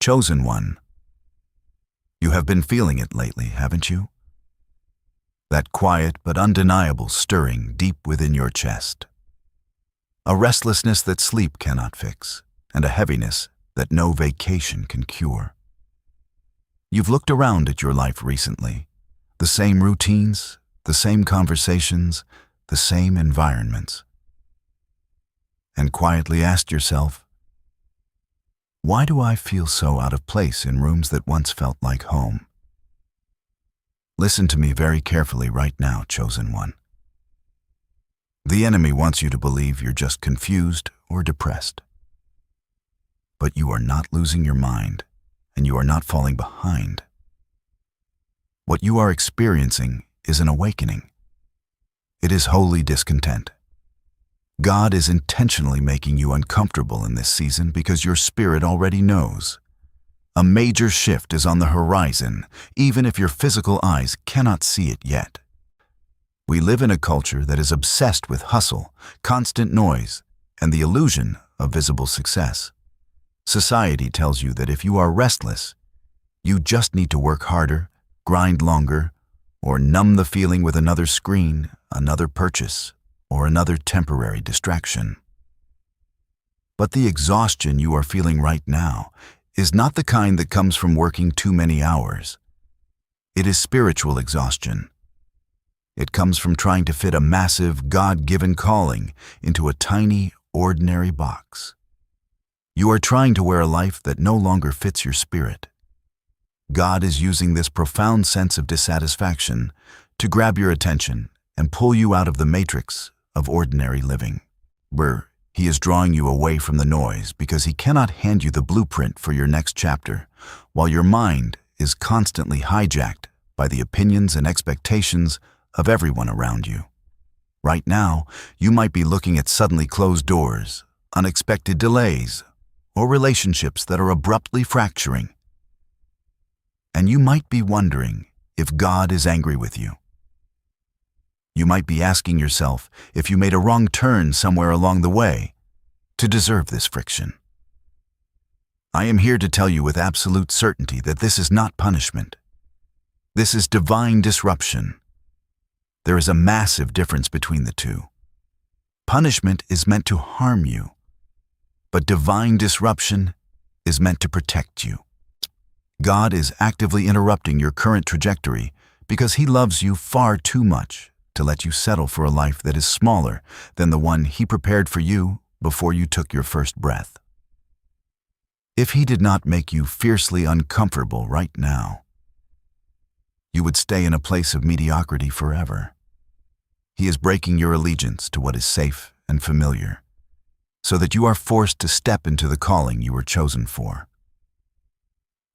Chosen one, you have been feeling it lately, haven't you? That quiet but undeniable stirring deep within your chest. A restlessness that sleep cannot fix, and a heaviness that no vacation can cure. You've looked around at your life recently. The same routines, the same conversations, the same environments. And quietly asked yourself, why do I feel so out of place in rooms that once felt like home? Listen to me very carefully right now, chosen one. The enemy wants you to believe you're just confused or depressed. But you are not losing your mind, and you are not falling behind. What you are experiencing is an awakening. It is holy discontent. God is intentionally making you uncomfortable in this season because your spirit already knows. A major shift is on the horizon, even if your physical eyes cannot see it yet. We live in a culture that is obsessed with hustle, constant noise, and the illusion of visible success. Society tells you that if you are restless, you just need to work harder, grind longer, or numb the feeling with another screen, another purchase, or another temporary distraction. But the exhaustion you are feeling right now is not the kind that comes from working too many hours. It is spiritual exhaustion. It comes from trying to fit a massive, God-given calling into a tiny, ordinary box. You are trying to wear a life that no longer fits your spirit. God is using this profound sense of dissatisfaction to grab your attention and pull you out of the matrix of ordinary living, where He is drawing you away from the noise because He cannot hand you the blueprint for your next chapter, while your mind is constantly hijacked by the opinions and expectations of everyone around you. Right now, you might be looking at suddenly closed doors, unexpected delays, or relationships that are abruptly fracturing. And you might be wondering if God is angry with you. You might be asking yourself if you made a wrong turn somewhere along the way to deserve this friction. I am here to tell you with absolute certainty that this is not punishment. This is divine disruption. There is a massive difference between the two. Punishment is meant to harm you, but divine disruption is meant to protect you. God is actively interrupting your current trajectory because He loves you far too much to let you settle for a life that is smaller than the one He prepared for you before you took your first breath. If He did not make you fiercely uncomfortable right now, you would stay in a place of mediocrity forever. He is breaking your allegiance to what is safe and familiar, so that you are forced to step into the calling you were chosen for.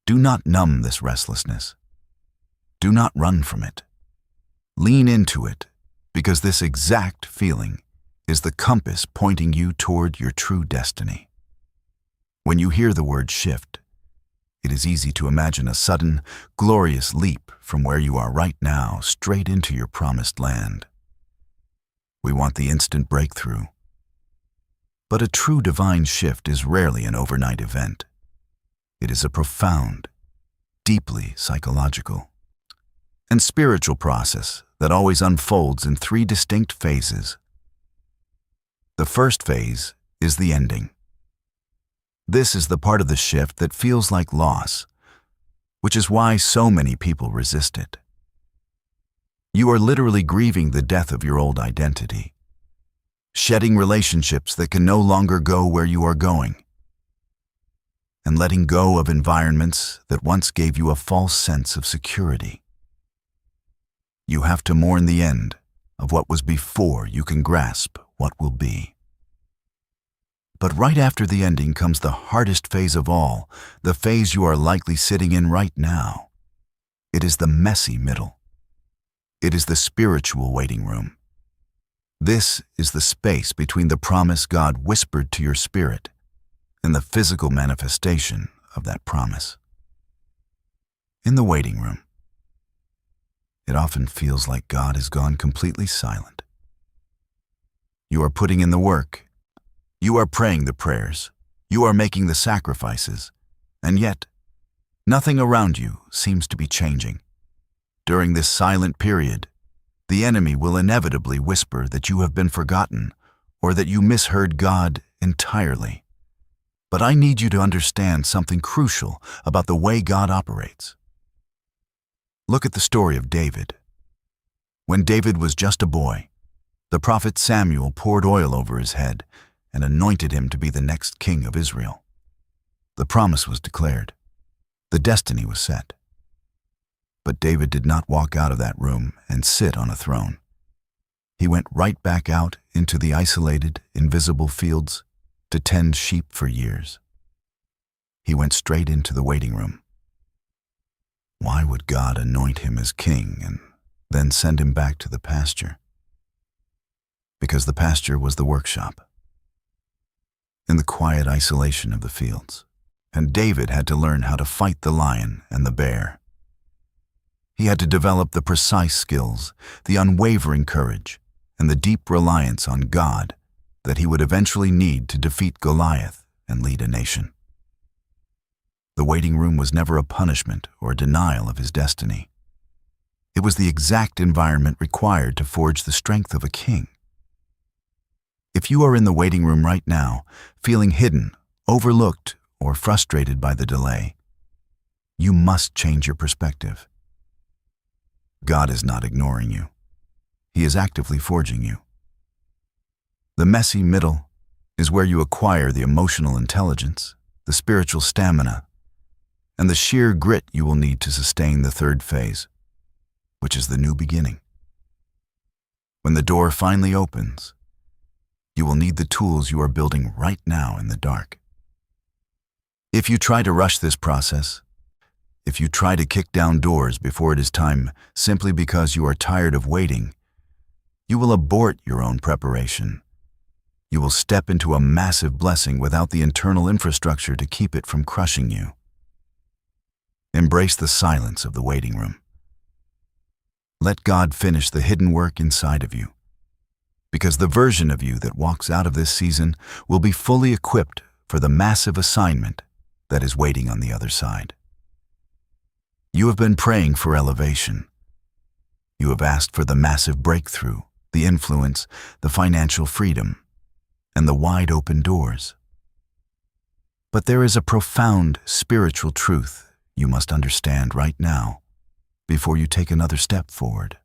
Do not numb this restlessness. Do not run from it. Lean into it, because this exact feeling is the compass pointing you toward your true destiny. When you hear the word shift, it is easy to imagine a sudden, glorious leap from where you are right now straight into your promised land. We want the instant breakthrough. But a true divine shift is rarely an overnight event. It is a profound, deeply psychological, and spiritual process that always unfolds in 3 distinct phases. The first phase is the ending. This is the part of the shift that feels like loss, which is why so many people resist it. You are literally grieving the death of your old identity, shedding relationships that can no longer go where you are going, and letting go of environments that once gave you a false sense of security. You have to mourn the end of what was before you can grasp what will be. But right after the ending comes the hardest phase of all, the phase you are likely sitting in right now. It is the messy middle. It is the spiritual waiting room. This is the space between the promise God whispered to your spirit and the physical manifestation of that promise. In the waiting room, it often feels like God has gone completely silent. You are putting in the work. You are praying the prayers. You are making the sacrifices. And yet, Nothing around you seems to be changing. During this silent period, the enemy will inevitably whisper that you have been forgotten or that you misheard God entirely. But I need you to understand something crucial about the way God operates. Look at the story of David. When David was just a boy, the prophet Samuel poured oil over his head and anointed him to be the next king of Israel. The promise was declared. The destiny was set. But David did not walk out of that room and sit on a throne. He went right back out into the isolated, invisible fields to tend sheep for years. He went straight into the waiting room. Why would God anoint him as king and then send him back to the pasture? Because the pasture was the workshop, in the quiet isolation of the fields. And David had to learn how to fight the lion and the bear. He had to develop the precise skills, the unwavering courage, and the deep reliance on God that he would eventually need to defeat Goliath and lead a nation. The waiting room was never a punishment or a denial of his destiny. It was the exact environment required to forge the strength of a king. If you are in the waiting room right now, feeling hidden, overlooked, or frustrated by the delay, you must change your perspective. God is not ignoring you. He is actively forging you. The messy middle is where you acquire the emotional intelligence, the spiritual stamina, and the sheer grit you will need to sustain the third phase, which is the new beginning. When the door finally opens, you will need the tools you are building right now in the dark. If you try to rush this process, if you try to kick down doors before it is time simply because you are tired of waiting, you will abort your own preparation. You will step into a massive blessing without the internal infrastructure to keep it from crushing you. Embrace the silence of the waiting room. Let God finish the hidden work inside of you, because the version of you that walks out of this season will be fully equipped for the massive assignment that is waiting on the other side. You have been praying for elevation. You have asked for the massive breakthrough, the influence, the financial freedom, and the wide open doors. But there is a profound spiritual truth you must understand right now before you take another step forward.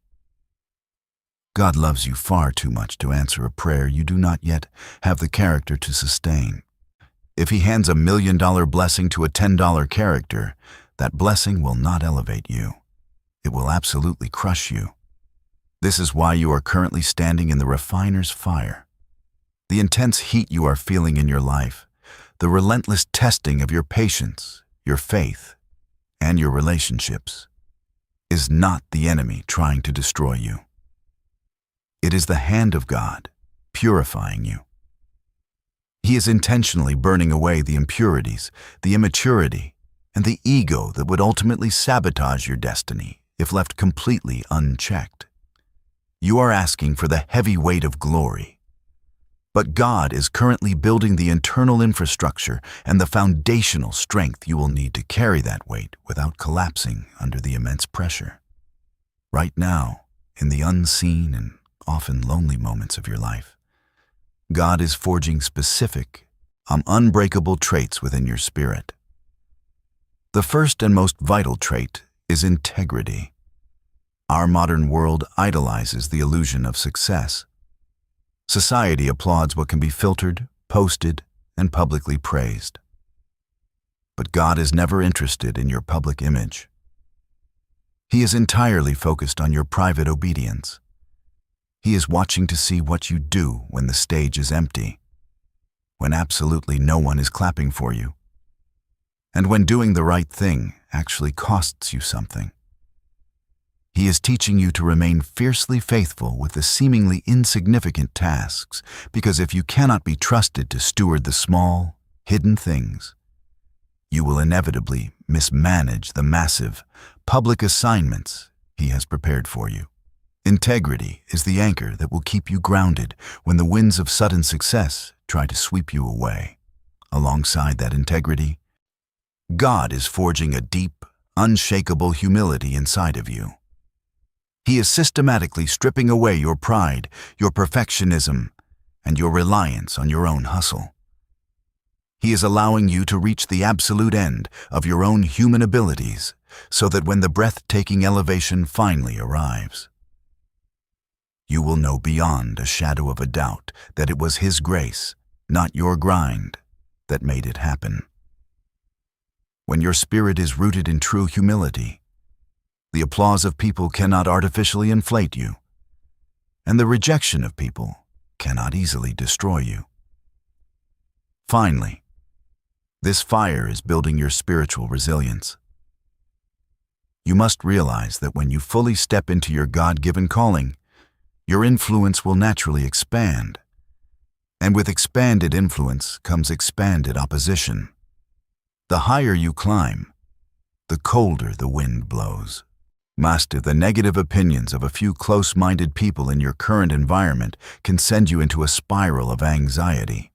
God loves you far too much to answer a prayer you do not yet have the character to sustain. If he hands $1 million blessing to a $10 character, that blessing will not elevate you. It will absolutely crush you. This is why you are currently standing in the refiner's fire. The intense heat you are feeling in your life, the relentless testing of your patience, your faith, and your relationships, is not the enemy trying to destroy you. It is the hand of God purifying you. He is intentionally burning away the impurities, the immaturity, and the ego that would ultimately sabotage your destiny if left completely unchecked. You are asking for the heavy weight of glory. But God is currently building the internal infrastructure and the foundational strength you will need to carry that weight without collapsing under the immense pressure. Right now, in the unseen and often lonely moments of your life, God is forging specific, unbreakable traits within your spirit. The first and most vital trait is integrity. Our modern world idolizes the illusion of success. Society applauds what can be filtered, posted, and publicly praised. But God is never interested in your public image. He is entirely focused on your private obedience. He is watching to see what you do when the stage is empty, when absolutely no one is clapping for you, and when doing the right thing actually costs you something. He is teaching you to remain fiercely faithful with the seemingly insignificant tasks, because if you cannot be trusted to steward the small, hidden things, you will inevitably mismanage the massive, public assignments He has prepared for you. Integrity is the anchor that will keep you grounded when the winds of sudden success try to sweep you away. Alongside that integrity, God is forging a deep, unshakable humility inside of you. He is systematically stripping away your pride, your perfectionism, and your reliance on your own hustle. He is allowing you to reach the absolute end of your own human abilities, so that when the breathtaking elevation finally arrives, you will know beyond a shadow of a doubt that it was His grace, not your grind, that made it happen. When your spirit is rooted in true humility, the applause of people cannot artificially inflate you, and the rejection of people cannot easily destroy you. Finally, this fire is building your spiritual resilience. You must realize that when you fully step into your God-given calling, your influence will naturally expand. And with expanded influence comes expanded opposition. The higher you climb, the colder the wind blows. Master, the negative opinions of a few close-minded people in your current environment can send you into a spiral of anxiety.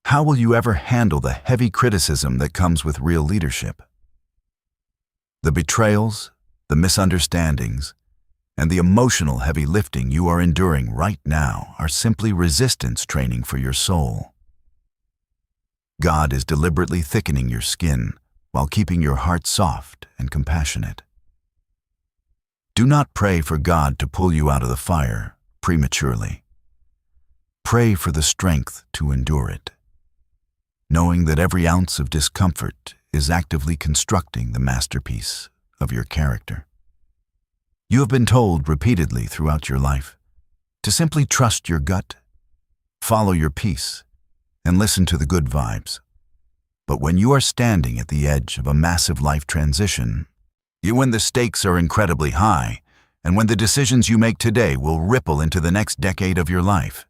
How will you ever handle the heavy criticism that comes with real leadership? The betrayals, the misunderstandings, and the emotional heavy lifting you are enduring right now are simply resistance training for your soul. God is deliberately thickening your skin while keeping your heart soft and compassionate. Do not pray for God to pull you out of the fire prematurely. Pray for the strength to endure it, knowing that every ounce of discomfort is actively constructing the masterpiece of your character. You have been told repeatedly throughout your life to simply trust your gut, follow your peace, and listen to the good vibes. But when you are standing at the edge of a massive life transition, when the stakes are incredibly high, and when the decisions you make today will ripple into the next decade of your life,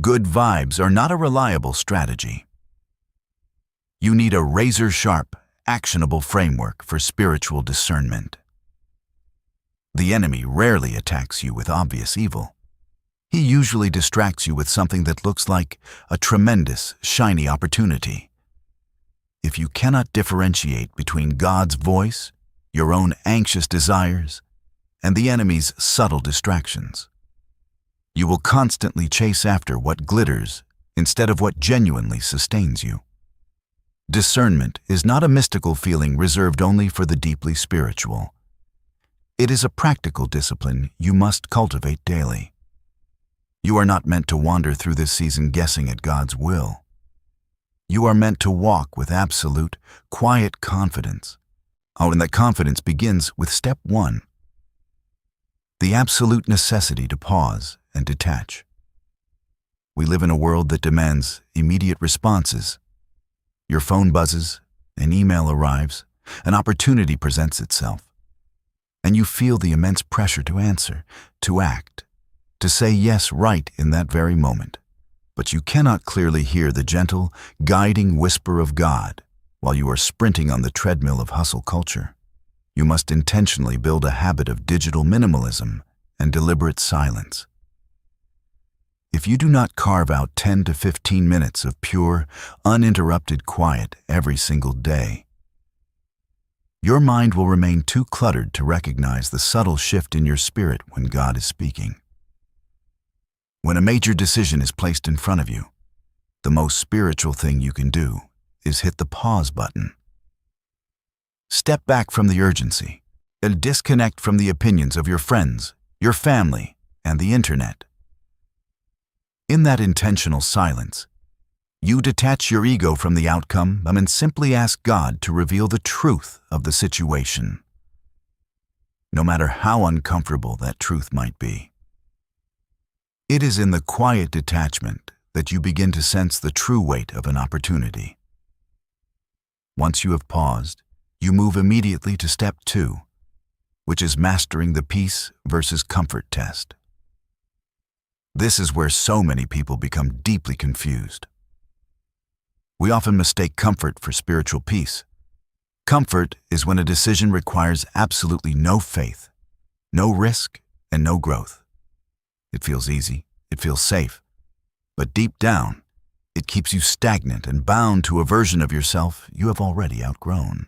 good vibes are not a reliable strategy. You need a razor-sharp, actionable framework for spiritual discernment. The enemy rarely attacks you with obvious evil. He usually distracts you with something that looks like a tremendous, shiny opportunity. If you cannot differentiate between God's voice, your own anxious desires, and the enemy's subtle distractions, you will constantly chase after what glitters instead of what genuinely sustains you. Discernment is not a mystical feeling reserved only for the deeply spiritual. It is a practical discipline you must cultivate daily. You are not meant to wander through this season guessing at God's will. You are meant to walk with absolute, quiet confidence. And that confidence begins with step 1, the absolute necessity to pause and detach. We live in a world that demands immediate responses. Your phone buzzes, an email arrives, an opportunity presents itself, and you feel the immense pressure to answer, to act, to say yes right in that very moment. But you cannot clearly hear the gentle, guiding whisper of God while you are sprinting on the treadmill of hustle culture. You must intentionally build a habit of digital minimalism and deliberate silence. If you do not carve out 10 to 15 minutes of pure, uninterrupted quiet every single day, your mind will remain too cluttered to recognize the subtle shift in your spirit when God is speaking. When a major decision is placed in front of you, the most spiritual thing you can do is hit the pause button. Step back from the urgency and disconnect from the opinions of your friends, your family, and the internet. In that intentional silence, you detach your ego from the outcome and simply ask God to reveal the truth of the situation, no matter how uncomfortable that truth might be. It is in the quiet detachment that you begin to sense the true weight of an opportunity. Once you have paused, you move immediately to step 2, which is mastering the peace versus comfort test. This is where so many people become deeply confused. We often mistake comfort for spiritual peace. Comfort is when a decision requires absolutely no faith, no risk, and no growth. It feels easy, it feels safe, but deep down, It keeps you stagnant and bound to a version of yourself you have already outgrown.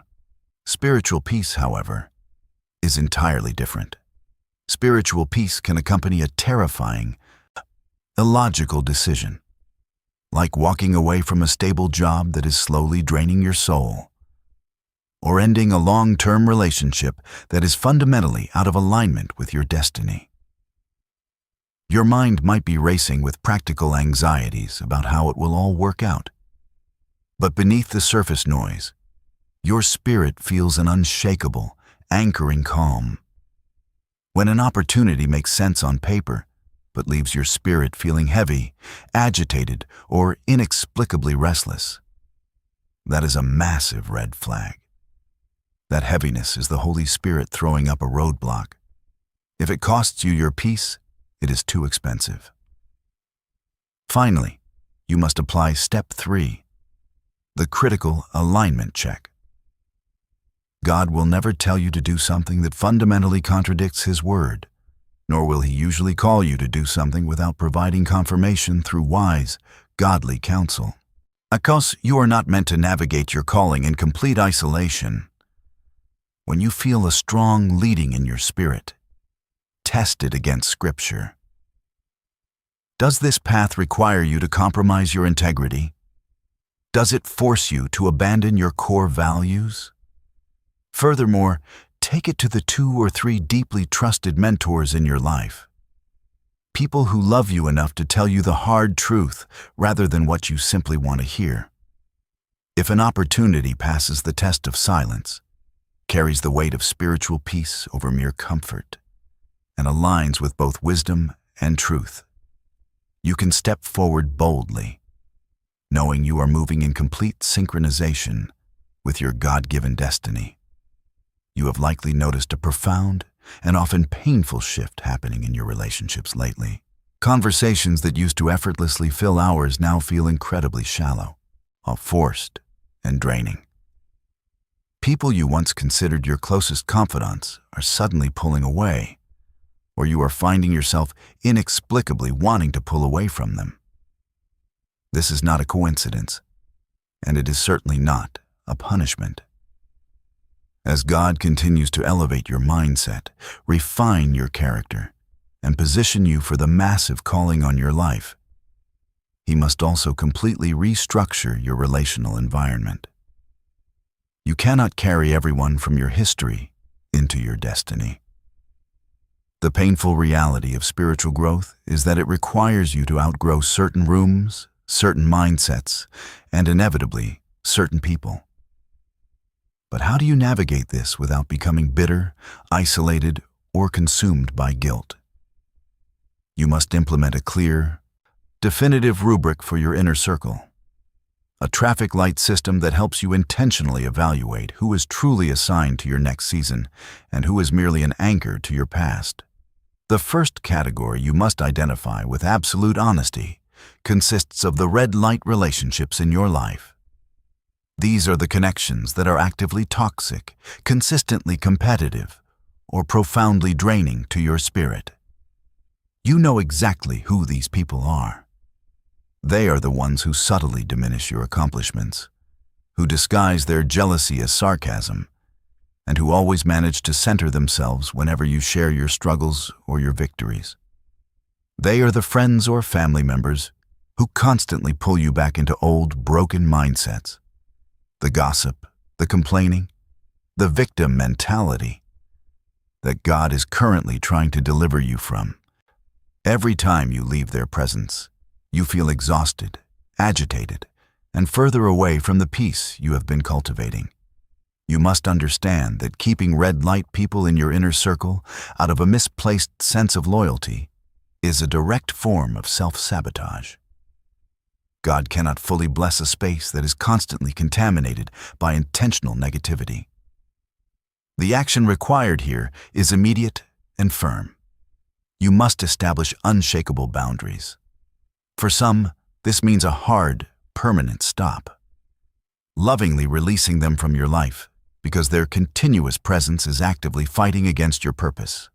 Spiritual peace, however, is entirely different. Spiritual peace can accompany a terrifying, illogical decision, like walking away from a stable job that is slowly draining your soul, or ending a long-term relationship that is fundamentally out of alignment with your destiny. Your mind might be racing with practical anxieties about how it will all work out. But beneath the surface noise, your spirit feels an unshakable, anchoring calm. When an opportunity makes sense on paper, but leaves your spirit feeling heavy, agitated, or inexplicably restless, that is a massive red flag. That heaviness is the Holy Spirit throwing up a roadblock. If it costs you your peace, it is too expensive. Finally, you must apply step 3, the critical alignment check. God will never tell you to do something that fundamentally contradicts His word, nor will He usually call you to do something without providing confirmation through wise, godly counsel. Because you are not meant to navigate your calling in complete isolation. When you feel a strong leading in your spirit, test it against Scripture. Does this path require you to compromise your integrity? Does it force you to abandon your core values? Furthermore, take it to the 2 or 3 deeply trusted mentors in your life. People who love you enough to tell you the hard truth rather than what you simply want to hear. If an opportunity passes the test of silence, carries the weight of spiritual peace over mere comfort, and aligns with both wisdom and truth, you can step forward boldly, knowing you are moving in complete synchronization with your God-given destiny. You have likely noticed a profound and often painful shift happening in your relationships lately. Conversations that used to effortlessly fill hours now feel incredibly shallow, forced, and draining. People you once considered your closest confidants are suddenly pulling away, or you are finding yourself inexplicably wanting to pull away from them. This is not a coincidence, and it is certainly not a punishment. As God continues to elevate your mindset, refine your character, and position you for the massive calling on your life, He must also completely restructure your relational environment. You cannot carry everyone from your history into your destiny. The painful reality of spiritual growth is that it requires you to outgrow certain rooms, certain mindsets, and inevitably, certain people. But how do you navigate this without becoming bitter, isolated, or consumed by guilt? You must implement a clear, definitive rubric for your inner circle. A traffic light system that helps you intentionally evaluate who is truly assigned to your next season and who is merely an anchor to your past. The first category you must identify with absolute honesty consists of the red light relationships in your life. These are the connections that are actively toxic, consistently competitive, or profoundly draining to your spirit. You know exactly who these people are. They are the ones who subtly diminish your accomplishments, who disguise their jealousy as sarcasm, and who always manage to center themselves whenever you share your struggles or your victories. They are the friends or family members who constantly pull you back into old, broken mindsets. The gossip, the complaining, the victim mentality that God is currently trying to deliver you from. Every time you leave their presence, you feel exhausted, agitated, and further away from the peace you have been cultivating. You must understand that keeping red light people in your inner circle out of a misplaced sense of loyalty is a direct form of self-sabotage. God cannot fully bless a space that is constantly contaminated by intentional negativity. The action required here is immediate and firm. You must establish unshakable boundaries. For some, this means a hard, permanent stop. Lovingly releasing them from your life because their continuous presence is actively fighting against your purpose.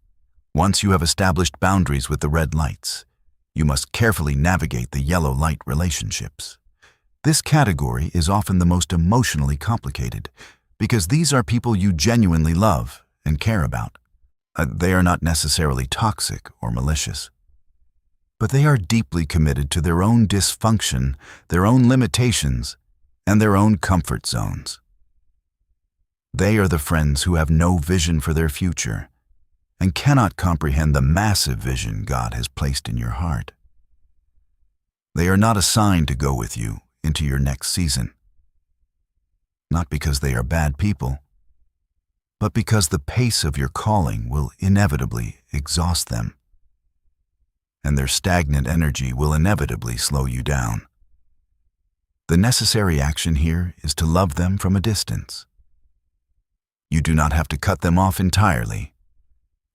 Once you have established boundaries with the red lights, you must carefully navigate the yellow light relationships. This category is often the most emotionally complicated because these are people you genuinely love and care about. They are not necessarily toxic or malicious, but they are deeply committed to their own dysfunction, their own limitations, and their own comfort zones. They are the friends who have no vision for their future and cannot comprehend the massive vision God has placed in your heart. They are not assigned to go with you into your next season, not because they are bad people, but because the pace of your calling will inevitably exhaust them, and their stagnant energy will inevitably slow you down. The necessary action here is to love them from a distance. You do not have to cut them off entirely,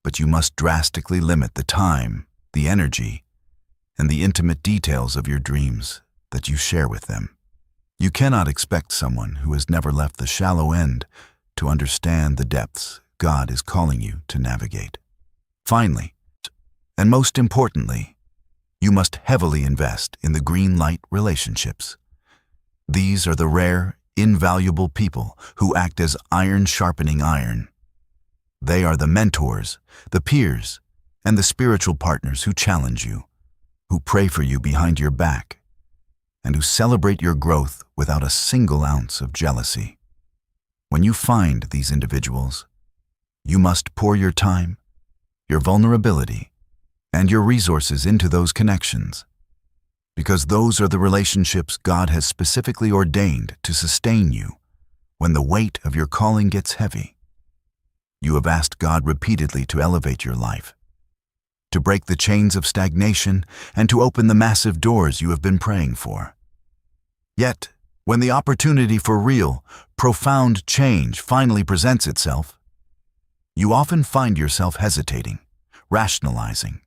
but you must drastically limit the time, the energy, and the intimate details of your dreams that you share with them. You cannot expect someone who has never left the shallow end to understand the depths God is calling you to navigate. Finally, and most importantly, you must heavily invest in the green light relationships. These are the rare, invaluable people who act as iron sharpening iron. They are the mentors, the peers, and the spiritual partners who challenge you, who pray for you behind your back, and who celebrate your growth without a single ounce of jealousy. When you find these individuals, you must pour your time, your vulnerability, and your resources into those connections, because those are the relationships God has specifically ordained to sustain you when the weight of your calling gets heavy. You have asked God repeatedly to elevate your life, to break the chains of stagnation, and to open the massive doors you have been praying for. Yet, when the opportunity for real, profound change finally presents itself, you often find yourself hesitating, rationalizing,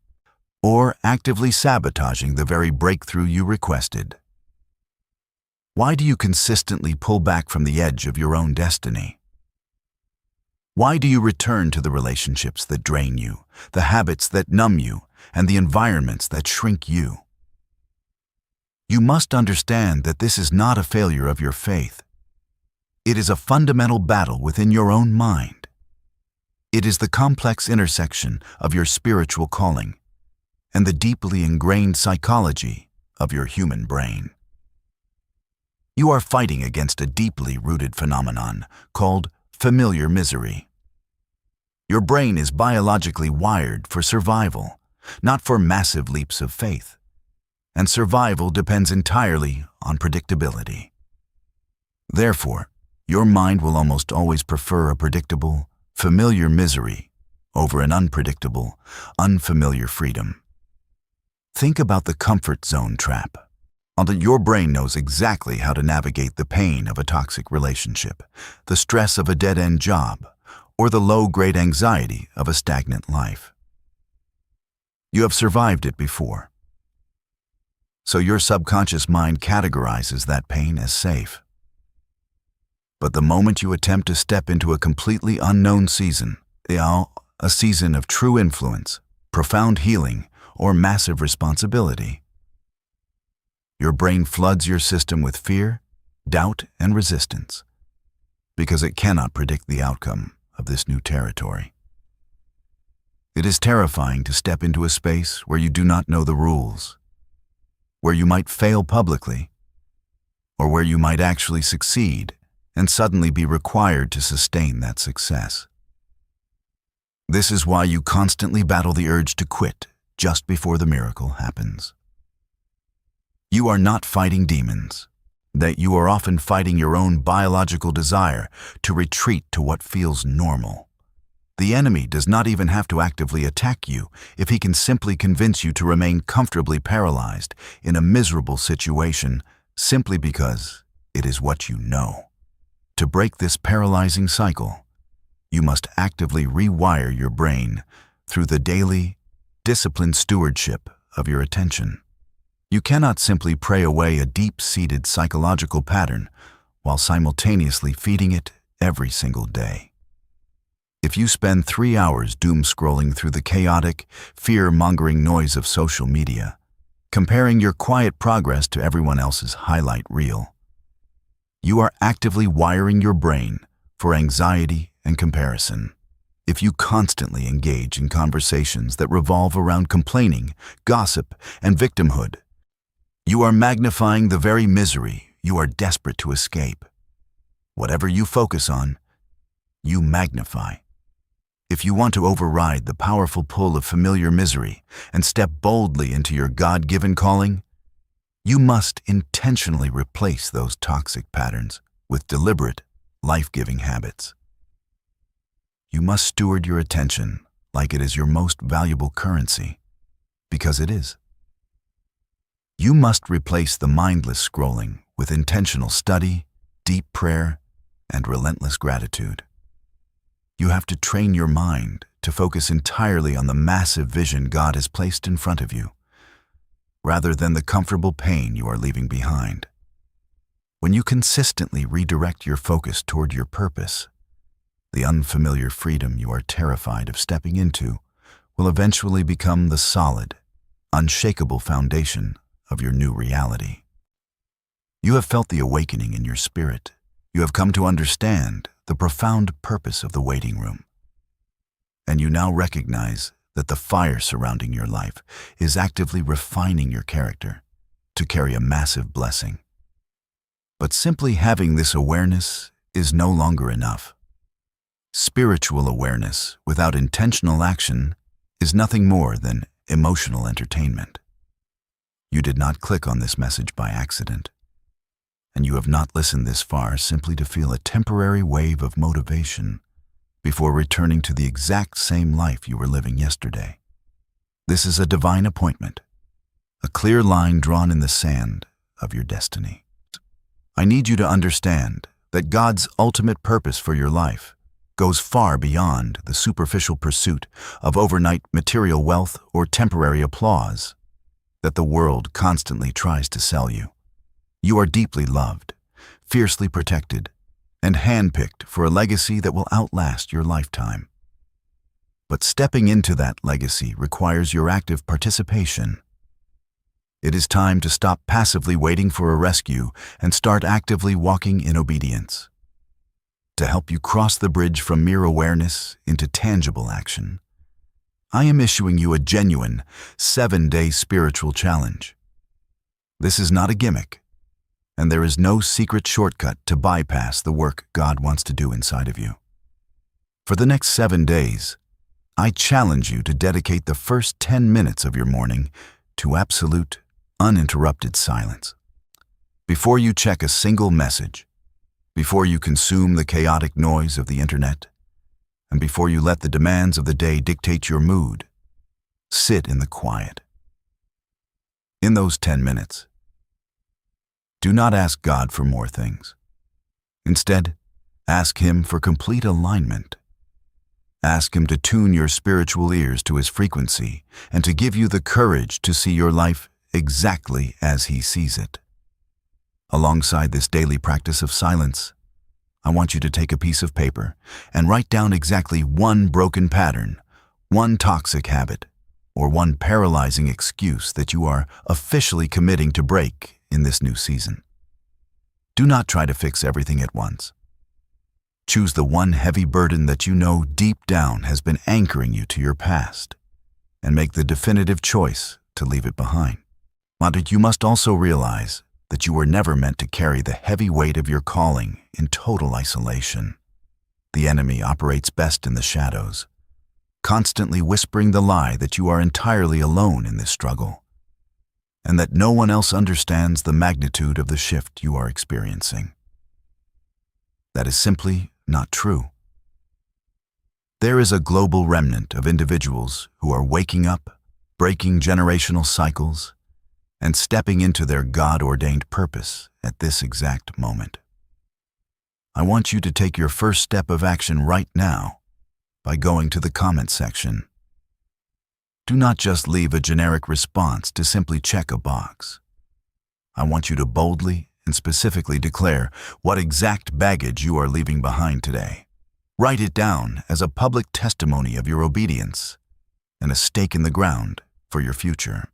or actively sabotaging the very breakthrough you requested. Why do you consistently pull back from the edge of your own destiny? Why do you return to the relationships that drain you, the habits that numb you, and the environments that shrink you? You must understand that this is not a failure of your faith. It is a fundamental battle within your own mind. It is the complex intersection of your spiritual calling and the deeply ingrained psychology of your human brain. You are fighting against a deeply rooted phenomenon called familiar misery. Your brain is biologically wired for survival, not for massive leaps of faith, and survival depends entirely on predictability. Therefore, your mind will almost always prefer a predictable, familiar misery over an unpredictable, unfamiliar freedom. Think about the comfort zone trap. Your brain knows exactly how to navigate the pain of a toxic relationship, the stress of a dead-end job, or the low-grade anxiety of a stagnant life. You have survived it before, so your subconscious mind categorizes that pain as safe. But the moment you attempt to step into a completely unknown season, a season of true influence, profound healing, or massive responsibility, your brain floods your system with fear, doubt, and resistance, because it cannot predict the outcome of this new territory. It is terrifying to step into a space where you do not know the rules, where you might fail publicly, or where you might actually succeed and suddenly be required to sustain that success. This is why you constantly battle the urge to quit just before the miracle happens. You are not fighting demons, that you are often fighting your own biological desire to retreat to what feels normal. The enemy does not even have to actively attack you if he can simply convince you to remain comfortably paralyzed in a miserable situation simply because it is what you know. To break this paralyzing cycle, you must actively rewire your brain through the daily, disciplined stewardship of your attention. You cannot simply pray away a deep-seated psychological pattern while simultaneously feeding it every single day. If you spend 3 hours doom-scrolling through the chaotic, fear-mongering noise of social media, comparing your quiet progress to everyone else's highlight reel. You are actively wiring your brain for anxiety and comparison. If you constantly engage in conversations that revolve around complaining, gossip, and victimhood, you are magnifying the very misery you are desperate to escape. Whatever you focus on, you magnify. If you want to override the powerful pull of familiar misery and step boldly into your God-given calling, you must intentionally replace those toxic patterns with deliberate, life-giving habits. You must steward your attention like it is your most valuable currency, because it is. You must replace the mindless scrolling with intentional study, deep prayer, and relentless gratitude. You have to train your mind to focus entirely on the massive vision God has placed in front of you, rather than the comfortable pain you are leaving behind. When you consistently redirect your focus toward your purpose, the unfamiliar freedom you are terrified of stepping into will eventually become the solid, unshakable foundation of your new reality. You have felt the awakening in your spirit. You have come to understand the profound purpose of the waiting room. And you now recognize that the fire surrounding your life is actively refining your character to carry a massive blessing. But simply having this awareness is no longer enough. Spiritual awareness without intentional action is nothing more than emotional entertainment. You did not click on this message by accident, and you have not listened this far simply to feel a temporary wave of motivation before returning to the exact same life you were living yesterday. This is a divine appointment, a clear line drawn in the sand of your destiny. I need you to understand that God's ultimate purpose for your life goes far beyond the superficial pursuit of overnight material wealth or temporary applause that the world constantly tries to sell you. You are deeply loved, fiercely protected, and handpicked for a legacy that will outlast your lifetime. But stepping into that legacy requires your active participation. It is time to stop passively waiting for a rescue and start actively walking in obedience. To help you cross the bridge from mere awareness into tangible action, I am issuing you a genuine 7-day spiritual challenge. This is not a gimmick, and there is no secret shortcut to bypass the work God wants to do inside of you. For the next 7 days, I challenge you to dedicate the first 10 minutes of your morning to absolute, uninterrupted silence. Before you check a single message, before you consume the chaotic noise of the internet, and before you let the demands of the day dictate your mood, sit in the quiet. In those 10 minutes, do not ask God for more things. Instead, ask Him for complete alignment. Ask Him to tune your spiritual ears to His frequency and to give you the courage to see your life exactly as He sees it. Alongside this daily practice of silence, I want you to take a piece of paper and write down exactly one broken pattern, one toxic habit, or one paralyzing excuse that you are officially committing to break in this new season. Do not try to fix everything at once. Choose the one heavy burden that you know deep down has been anchoring you to your past, and make the definitive choice to leave it behind. But you must also realize that you were never meant to carry the heavy weight of your calling in total isolation. The enemy operates best in the shadows, constantly whispering the lie that you are entirely alone in this struggle, and that no one else understands the magnitude of the shift you are experiencing. That is simply not true. There is a global remnant of individuals who are waking up, breaking generational cycles, and stepping into their God-ordained purpose at this exact moment. I want you to take your first step of action right now by going to the comment section. Do not just leave a generic response to simply check a box. I want you to boldly and specifically declare what exact baggage you are leaving behind today. Write it down as a public testimony of your obedience and a stake in the ground for your future.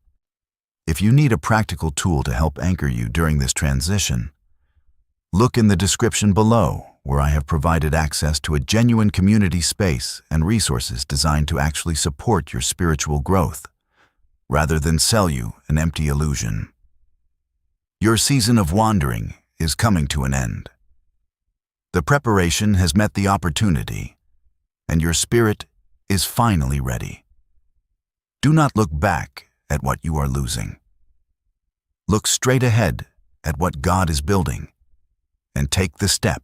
If you need a practical tool to help anchor you during this transition, look in the description below, where I have provided access to a genuine community space and resources designed to actually support your spiritual growth, rather than sell you an empty illusion. Your season of wandering is coming to an end. The preparation has met the opportunity, and your spirit is finally ready. Do not look back at what you are losing. Look straight ahead at what God is building, and take the step